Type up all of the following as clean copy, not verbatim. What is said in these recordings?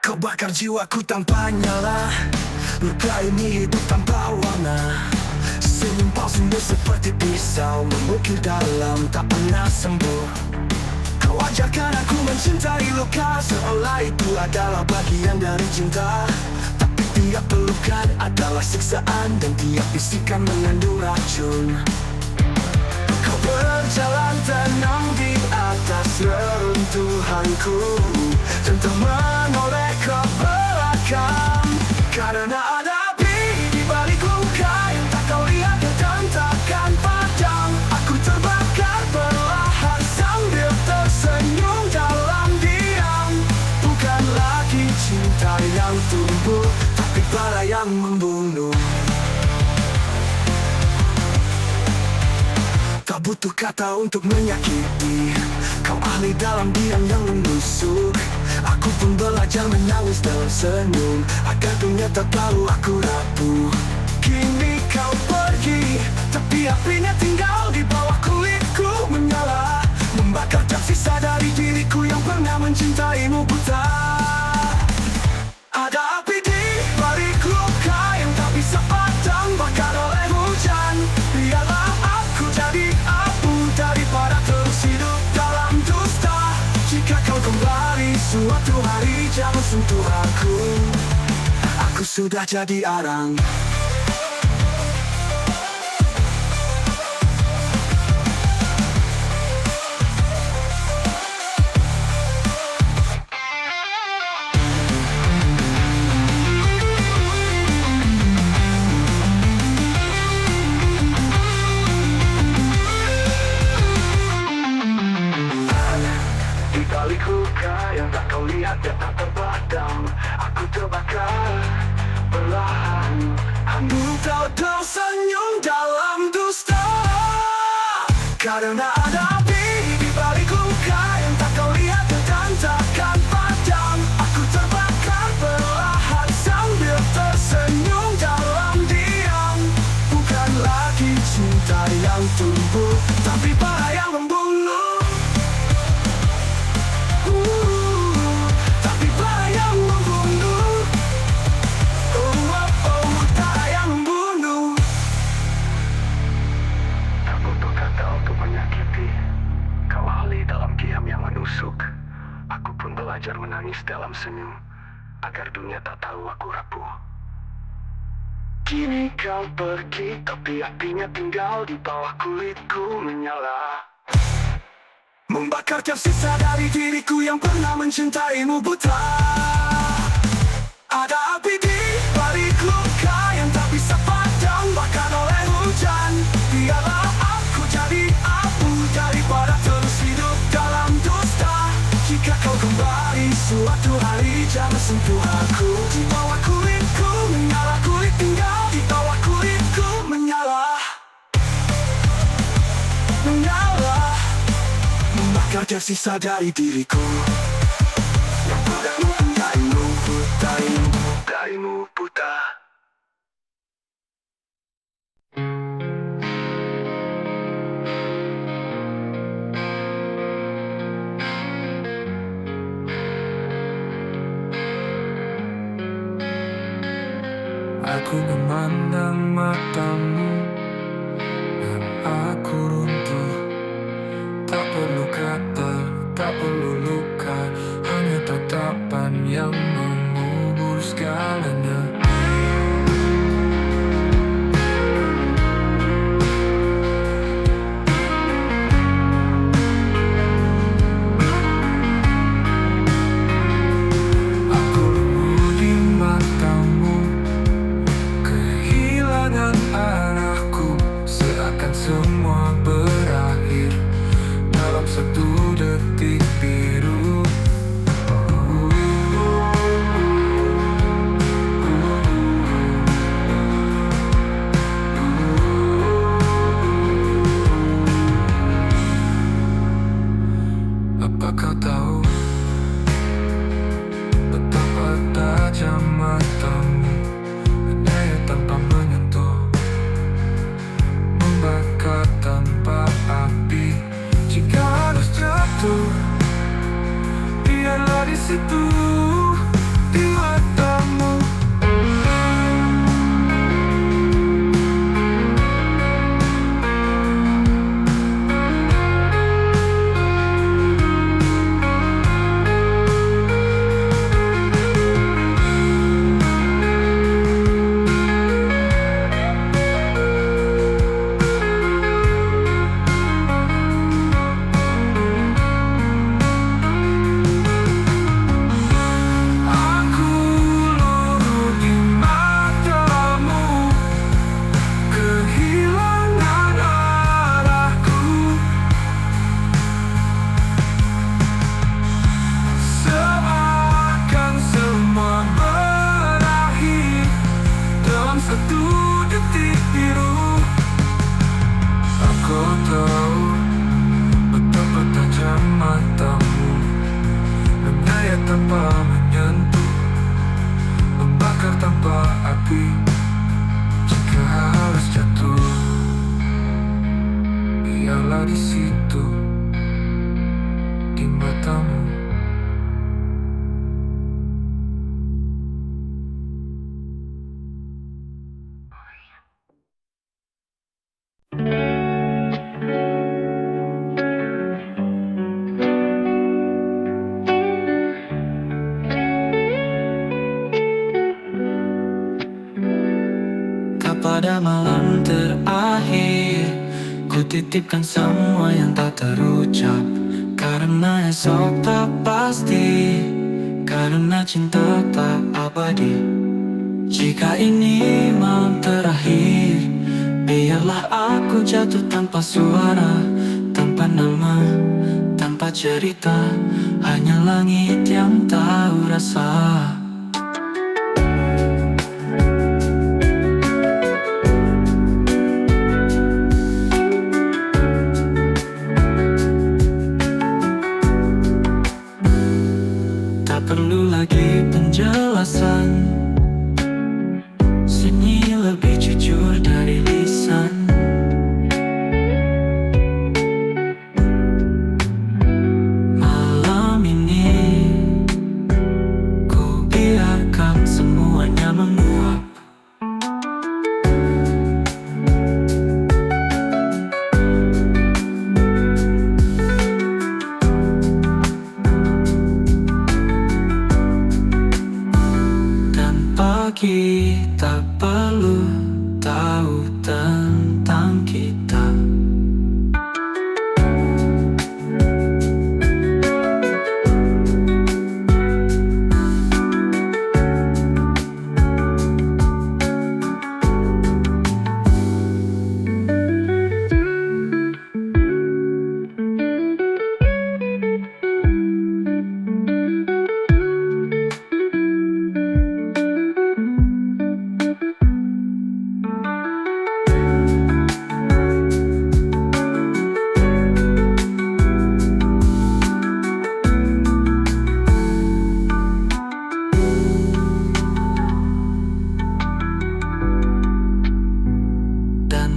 Kau bakar jiwaku tanpa nyala, luka ini hidup tanpa warna. Senyum palsumu seperti pisau, memukir dalam tak pernah sembuh. Kau ajarkan aku mencintai luka, seolah itu adalah bagian dari cinta. Tapi tiap pelukan adalah siksaan, dan tiap bisikan mengandung racun. Kau berjalan tenang di atas reruntuhanku, tanpa menoleh ke belakang. Karena ada api di balik luka yang tak kau lihat dan takkan padam. Aku terbakar perlahan sambil tersenyum dalam diam. Bukan lagi cinta yang tumbuh, tapi bara yang membunuh. Tak butuh kata untuk menyakiti, kau ahli dalam diam yang menusuk. Aku pun belajar menangis dalam senyum, agar dunia tak tahu aku rapuh. Kini kau pergi, tapi apinya tinggal di bawah kulitku menyala, membakar tersisa dari diriku yang pernah mencintaimu buta. Ada api di balik luka yang tak bisa padam, bakar oleh hujan. Biarlah aku jadi abu daripada terus hidup dalam dusta. Jika kau kembali suatu hari, jangan sentuh aku. Aku sudah jadi arang. Balik luka yang tak kau lihat dan tak terpadam, aku terbakar perlahan. Aku tahu tersenyum dalam dusta. Karena ada api di balik luka yang tak kau lihat dan takkan padam. Aku terbakar perlahan sambil tersenyum dalam diam. Bukan lagi cinta yang tumbuh, tapi bara yang membunuh. Tapi bara yang membunuh. Bara yang membunuh. Tak butuh kata untuk menyakiti, kau ahli dalam diam yang menusuk. Aku pun belajar menangis dalam senyum, agar dunia tak tahu aku rapuh. Kini kau pergi, tapi apinya tinggal di bawah kulitku menyala, membakar tersisa dari diriku yang pernah mencintaimu buta. Ada api di balik luka yang tak bisa padam, bakar oleh hujan. Biarlah aku jadi abu daripada terus hidup dalam dusta. Jika kau kembali suatu hari, jangan sentuh aku. Di bawah kulitku menyala, kulit tinggal di bawah kulitku menyala. Menyala, membakar tersisa dari diriku. Darimu buta. Aku memandang matamu dan aku runtuh. Tak perlu kata, tak perlu luka, hanya tatapan yang mengubur segalanya. Aku lumpuh di matamu, kehilangan arah. salam terakhir. Ku titipkan semua yang tak terucap, karena esok tak pasti, karena cinta tak abadi. Jika ini malam terakhir, biarlah aku jatuh tanpa suara, tanpa nama, tanpa cerita. Hanya langit yang tahu rasa. Tak perlu lagi penjelasan, sunyi lebih jujur dari lisan. Malam ini ku biarkan semuanya menguap. Pagi tak perlu tahu tentang kita.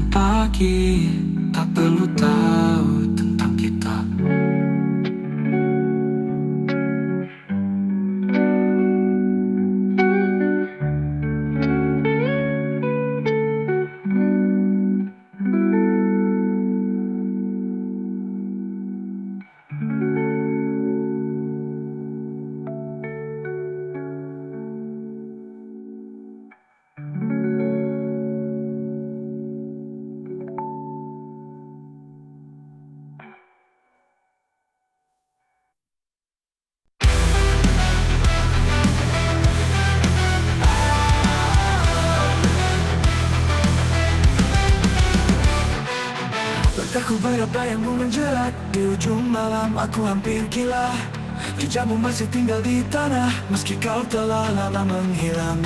Pagi tak perlu tahu tentang kita. Langkahku bayang-bayangmu menjerat, di ujung malam aku hampir gila. Jejakmu masih tinggal di tanah, meski kau telah lama menghilang.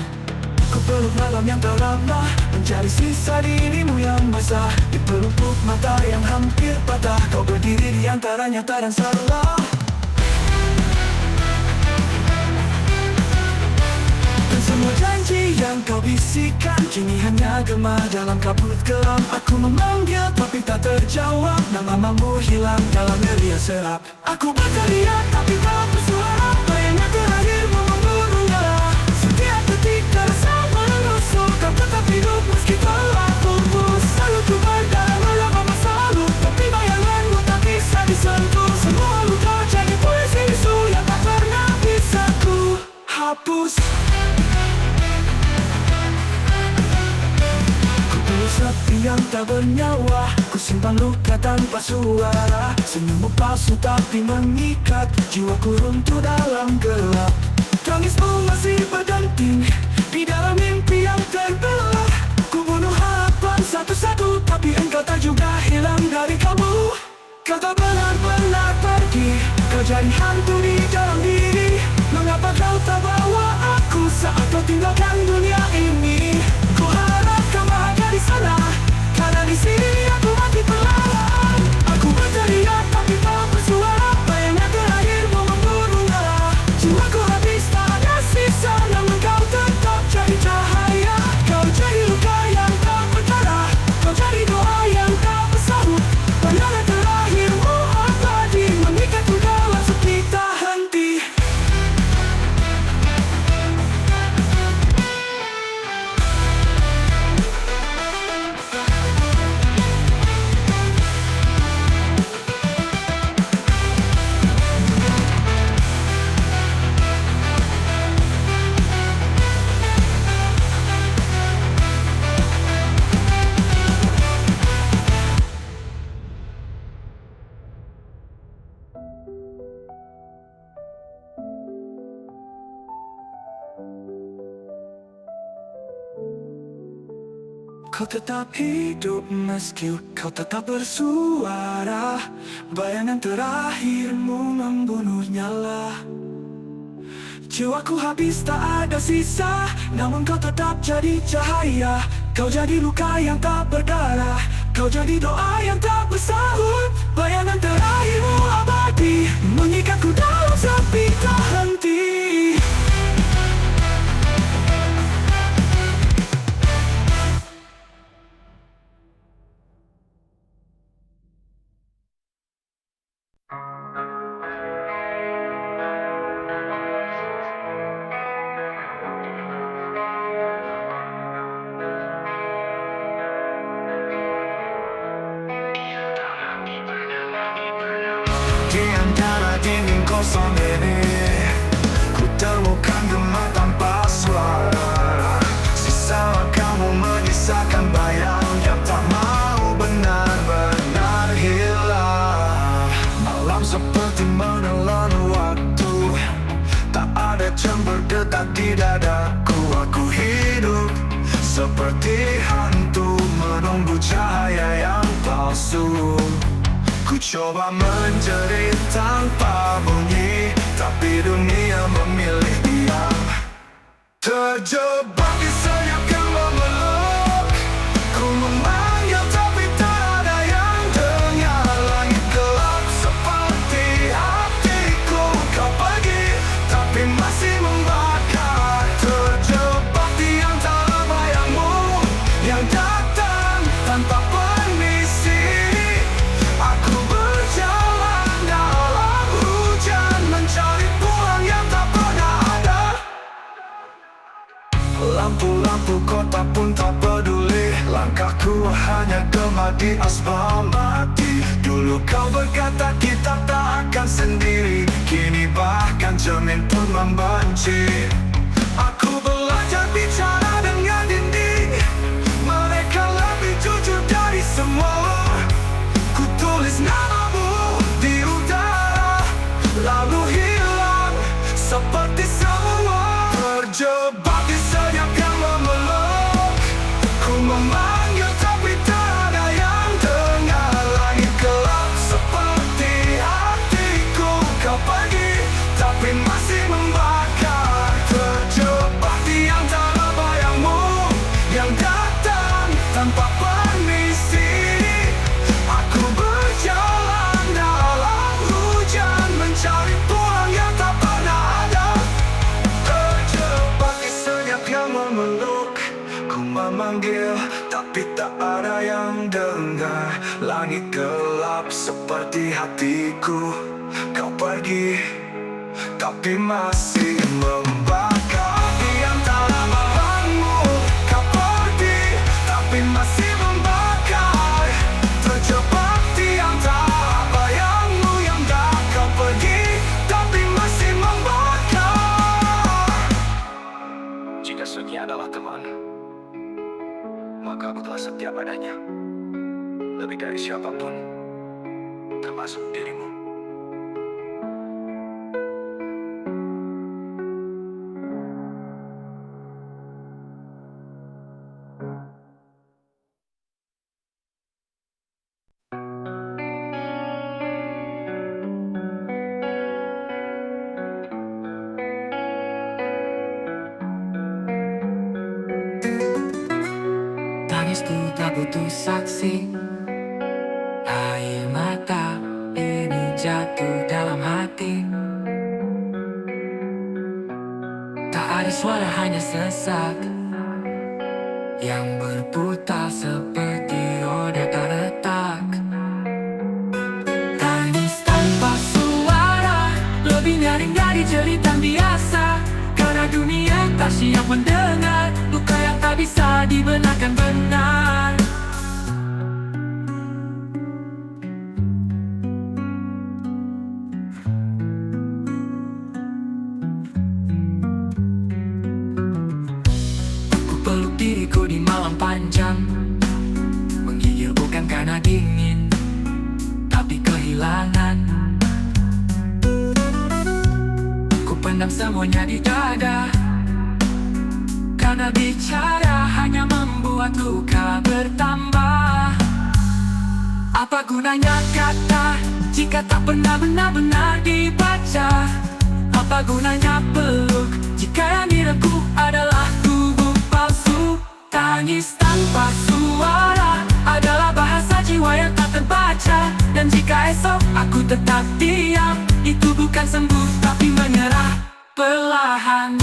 Ku peluk malam yang terlambat, mencari sisa dirimu yang basah. Di pelupuk mata yang hampir patah, kau berdiri di antara nyata dan salah. Dan semua janji yang kau bisikan kini hanya gema dalam kabut gelap. Aku memanggil tapi tak terjawab, namamu hilang dalam geria serap. Aku berteriak tapi tak bersuara, bayangnya terakhirmu memburu darah. Setiap detik terasa menusuk, kau tetap hidup meski telah pupus. Selalu ku berdarah melawan masa lalu, tapi bayanganmu tak bisa disentuh. Semua luka jadi puisi bisu yang tak pernah bisa ku hapus. Sepi yang tak bernyawa, ku simpan luka tanpa suara. Senyummu palsu tapi mengikat, jiwaku runtuh dalam gelap. Tangismu masih berdenting di dalam mimpi yang terbelah. Ku bunuh harapan satu-satu, tapi engkau tak juga hilang dari kalbu. Kau tak benar-benar pergi, kau jadi hantu di dalam diri. Mengapa kau tak bawa aku saat kau tinggalkan dunia ini? Ku harap kau bahagia di sana, karena di sini aku mati perlahan. Aku berteriak tapi tak bersuara, bayangnya terakhirmu memburu darah. Jiwaku habis tak ada sisa, namun kau tetap jadi cahaya. Kau jadi luka yang tak berdarah, kau jadi doa yang tak bersahut. Pandangan terakhirmu abadi, mengikatku dalam sepi tak henti. Kau tetap hidup meski kau tetap bersuara. Bayangan terakhirmu membunuh nyala. Jiwaku habis tak ada sisa, namun kau tetap jadi cahaya. Kau jadi luka yang tak berdarah, kau jadi doa yang tak bersahut. Bayangan terakhirmu abadi, mengikatku dalam sepi tak henti. Di antara dinding kosong ini, ku temukan gema tanpa suara. Sisa kamu menyisakan bayang yang tak mau benar-benar hilang. Malam seperti menelan waktu, tak ada jam berdetak di dadaku. Aku hidup seperti hantu menunggu cahaya yang palsu. Ku coba menjerit tanpa bunyi, tapi dunia memilih diam. Terjebak di senyap yang memeluk, ku memanggil tapi tak ada yang dengar. Langit gelap seperti hatiku, kau pergi tapi masih membakar. Terjebak di antara bayangmu yang datang tanpa permisi. Aku berjalan dalam hujan, mencari pulang yang tak pernah ada. Lampu-lampu kota pun tak peduli, langkahku hanya gema di aspal mati. Dulu kau berkata kita tak akan sendiri, kini bahkan cermin pun membenci. Aku belajar bicara dengan dinding, mereka lebih jujur dari semua. Ku tulis namamu di udara, lalu hilang seperti semua. Terjebak di senyap yang memeluk, ku memanggil tapi tak ada yang dengar. Langit gelap seperti hatiku, kau pergi tapi masih membakar. Terjebak di antara bayangmu yang datang tanpa permisi. Aku berjalan dalam hujan, mencari pulang yang tak pernah ada. Terjebak di senyap yang memeluk, ku memanggil tapi tak ada yang dengar. Langit gelap seperti hatiku, kau pergi tapi masih membakar. Di antara malammu kau pergi tapi masih membakar. Terjebak di antara bayangmu yang dah kau pergi tapi masih membakar. Jika sunyi adalah teman, maka aku telah setia padanya, lebih dari siapapun, termasuk dirimu. Tangisku tak butuh saksi, air mata ini jatuh dalam hati. Tak ada suara, hanya sesak yang berputar seperti roda tak letak. Tangis tanpa suara, lebih nyaring dari cerita biasa. Karena dunia tak siap mendengar luka yang tak bisa dibenarkan benar. Ku peluk diriku di malam panjang, menggigil bukan karena dingin, tapi kehilangan. Ku pendam semuanya di dada, karena bicara hanya membuat luka bertambah. Apa gunanya kata jika tak pernah benar-benar dibaca? Apa gunanya peluk jika yang direngkuh adalah tubuh palsu? Tangis tanpa suara adalah bahasa jiwa yang tak terbaca. Dan jika esok aku tetap diam, itu bukan sembuh tapi menyerah perlahan.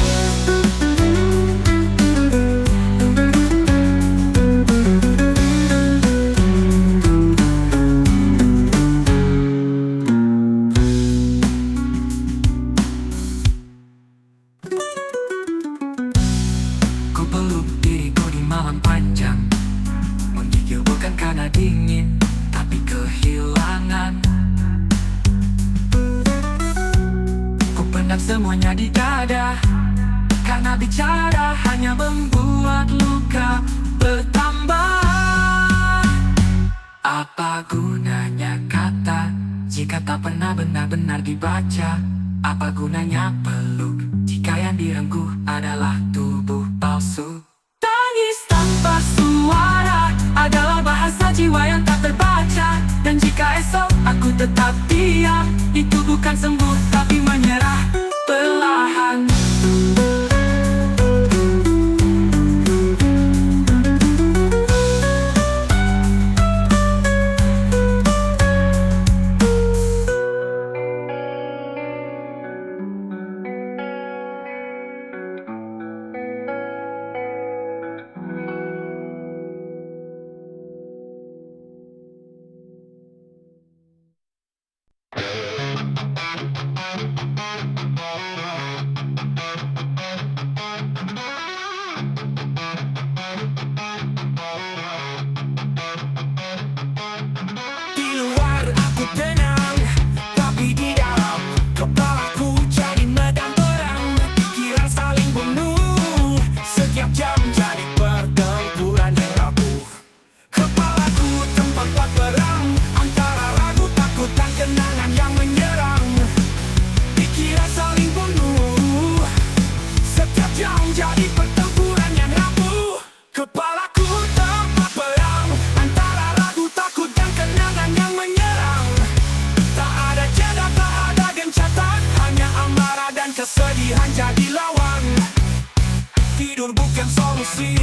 Ku peluk diriku di malam panjang, menggigil bukan karena dingin tapi kehilangan. Ku pendam semuanya di dada, karena bicara hanya membuat luka bertambah. Apa gunanya kata jika tak pernah benar-benar dibaca? Apa gunanya peluk jika yang direngkuh adalah tubuh palsu? Tangis tanpa suara adalah bahasa jiwa yang tak terbaca. Dan jika esok aku tetap diam, itu bukan sembuh tapi menyerah perlahan. Di luar aku tenang, tapi di dalam kepalaku jadi medan perang. Pikiran saling bunuh, setiap jam jadi pertempuran yang rapuh. Kepalaku tempat buat perang, antara ragu, takut, dan kenangan yang menyerang. Pikiran saling bunuh, setiap jam jadi pertempuran yang rapuh. Kepalaku tempat perang, antara ragu, takut, dan kenangan yang menyerang. Tak ada jeda, tak ada gencatan, hanya amarah dan kesedihan jadi lawan. Tidur bukan solusi,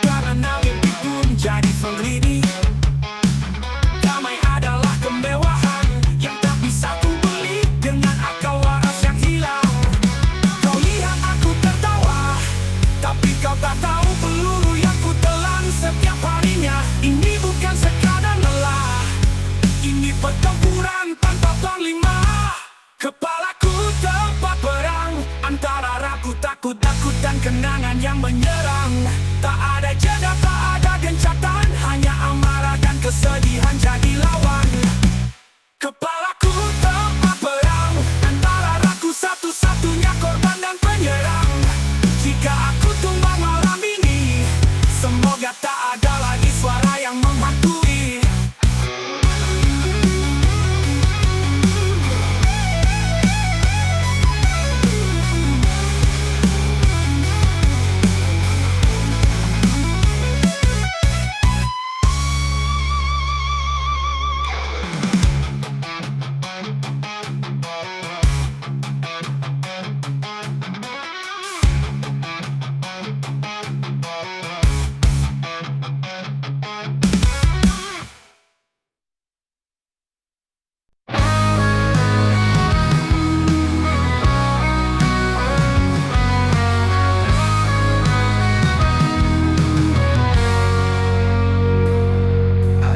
karena mimpi pun jadi penglidi. Damai adalah kemewahan yang tak bisa ku beli dengan akal waras yang hilang. Kau lihat aku tertawa, tapi kau tak tahu peluru yang ku telan setiap harinya. Ini bukan sekadar lelah, ini pertempuran tanpa panglima. Kepalaku tempat perang, antara ragu, takut, dan kenangan yang menyerang. Tak ada jeda, tak ada gencatan, hanya amarah dan kesedihan jadi lawan. Kepalaku tempat perang, antara ragu, satu-satunya korban dan penyerang. Jika aku tumbang malam ini, semoga tak ada lagi suara yang menghantui.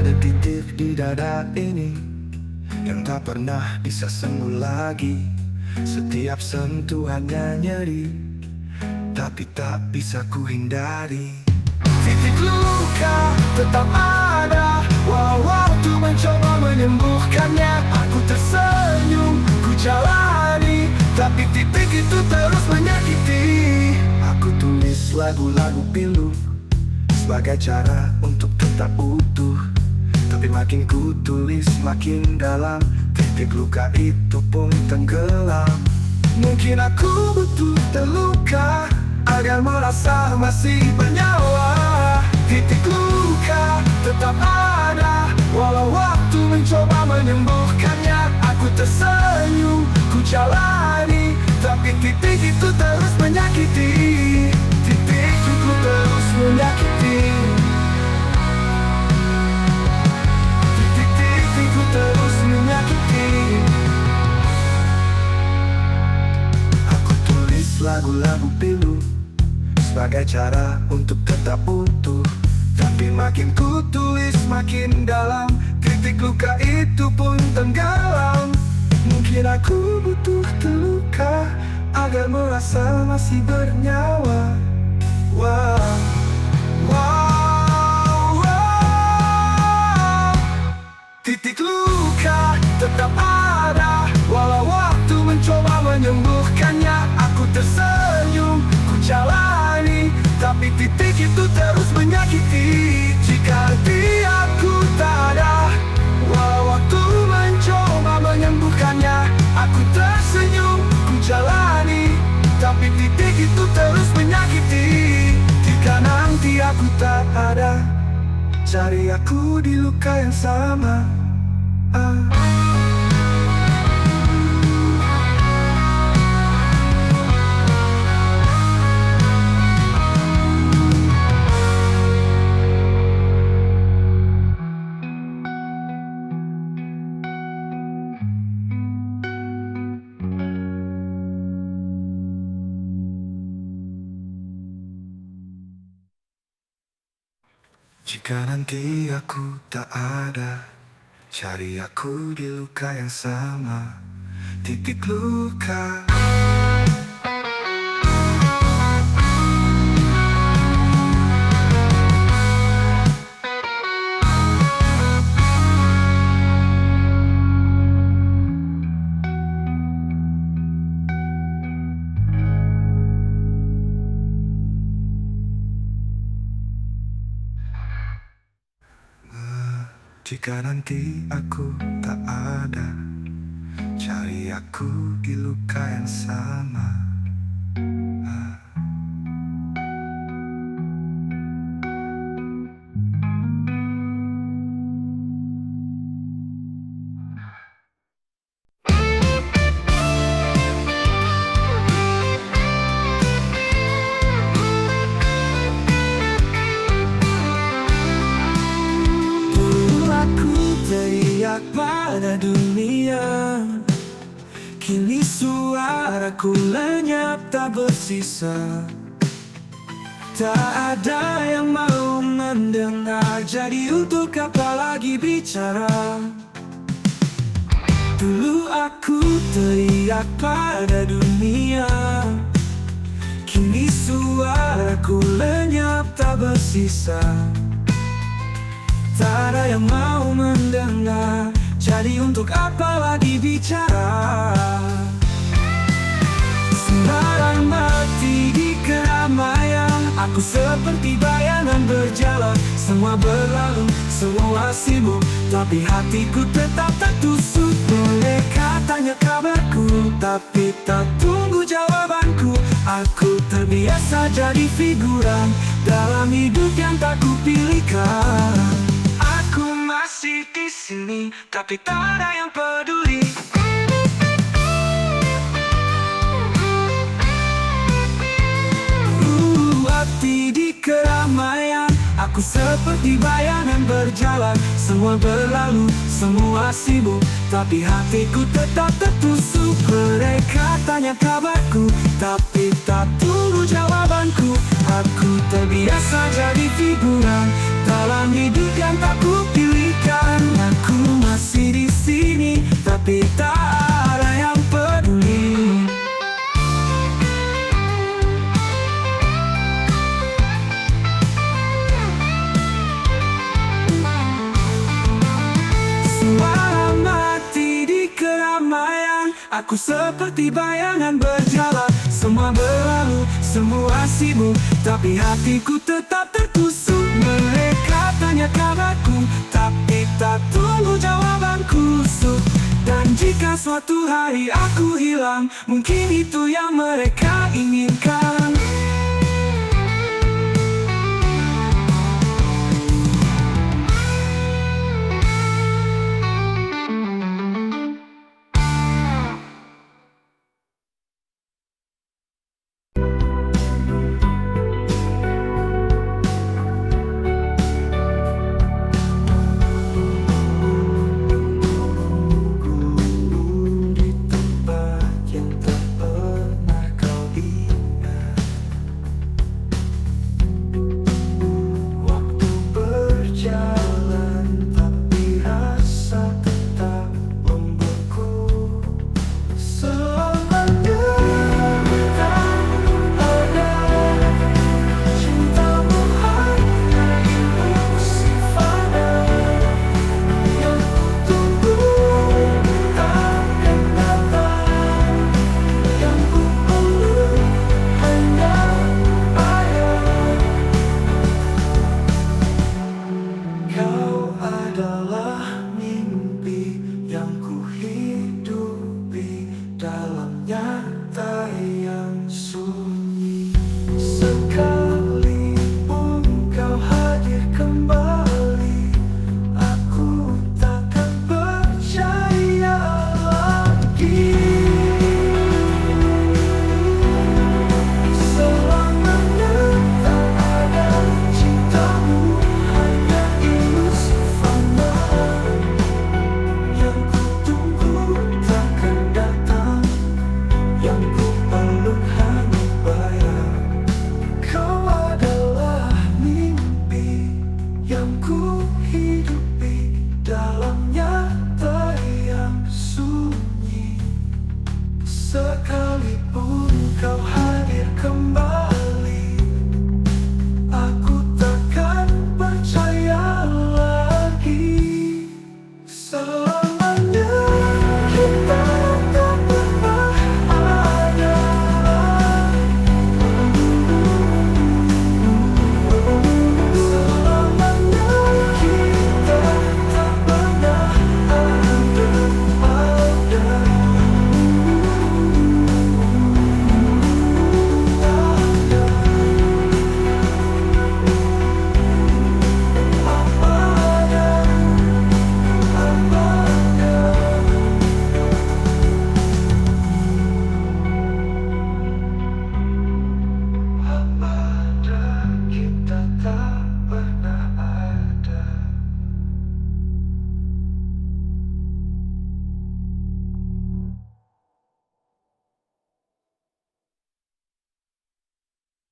Ada titik di dada ini yang tak pernah bisa sembuh lagi. Setiap sentuhannya nyeri, tapi tak bisa ku hindari. Titik luka tetap ada, walau waktu mencoba menyembuhkannya. Aku tersenyum, ku jalani, tapi titik itu terus menyakiti. Aku tulis lagu-lagu pilu sebagai cara untuk tetap utuh. Tapi makin ku tulis makin dalam, titik luka itu pun tenggelam. Mungkin aku butuh terluka agar merasa masih bernyawa. Titik luka tetap ada, walau waktu mencoba menyembuhkannya. Aku tersenyum, ku jalani, tapi titik itu terus menyakiti. Titik itu terus menyakiti. Titik itu terus menyakiti. Aku tulis lagu-lagu pilu sebagai cara untuk tetap utuh, tapi makin ku tulis makin dalam, titik luka itu pun tenggelam. Mungkin aku butuh terluka agar merasa masih bernyawa. Wow, wow, wow. Titik luka tetap ada, walau waktu mencoba menyembuhkannya. Aku tersenyum, ku jalani, tapi titik itu terus menyakiti. Jika aku tak ada, walau waktu mencoba menyembuhkannya. Aku tersenyum, ku jalani, tapi titik itu terus menyakiti. Jika nanti aku tak ada, cari aku di luka yang sama. Jika nanti aku tak ada, cari aku di luka yang sama. Titik luka. Jika nanti aku tak ada, cari aku di luka yang sama. Teriak pada dunia, kini suaraku lenyap tak bersisa. Tak ada yang mau mendengar, jadi untuk apa lagi bicara? Dulu aku teriak pada dunia, kini suaraku lenyap tak bersisa. Tak ada yang mau mendengar, jadi untuk apa lagi bicara? Sembarang mati di keramaian, aku seperti bayangan berjalan. Semua berlalu, semua sibuk, tapi hatiku tetap tertusuk. Mereka tanya kabarku, tapi tak tunggu jawabanku. Aku terbiasa jadi figuran dalam hidup yang tak kupilihkan. Aku masih di sini, tapi tak ada yang peduli. Hati di keramaian, aku seperti bayangan berjalan. Semua berlalu, semua sibuk, tapi hatiku tetap tertusuk. Mereka tanya kabarku, tapi tak tunggu jawabanku. Aku terbiasa jadi figuran dalam hidup yang tak kupilihkan. Aku masih di sini, tapi tak ada yang peduli. Suara mati di keramaian, aku seperti bayangan berjalan. Semua berlalu, semua sibuk, tapi hatiku tetap tertusuk. Mereka tanya kabarku, tapi tak tunggu jawabanku. Dan jika suatu hari aku hilang, mungkin itu yang mereka inginkan.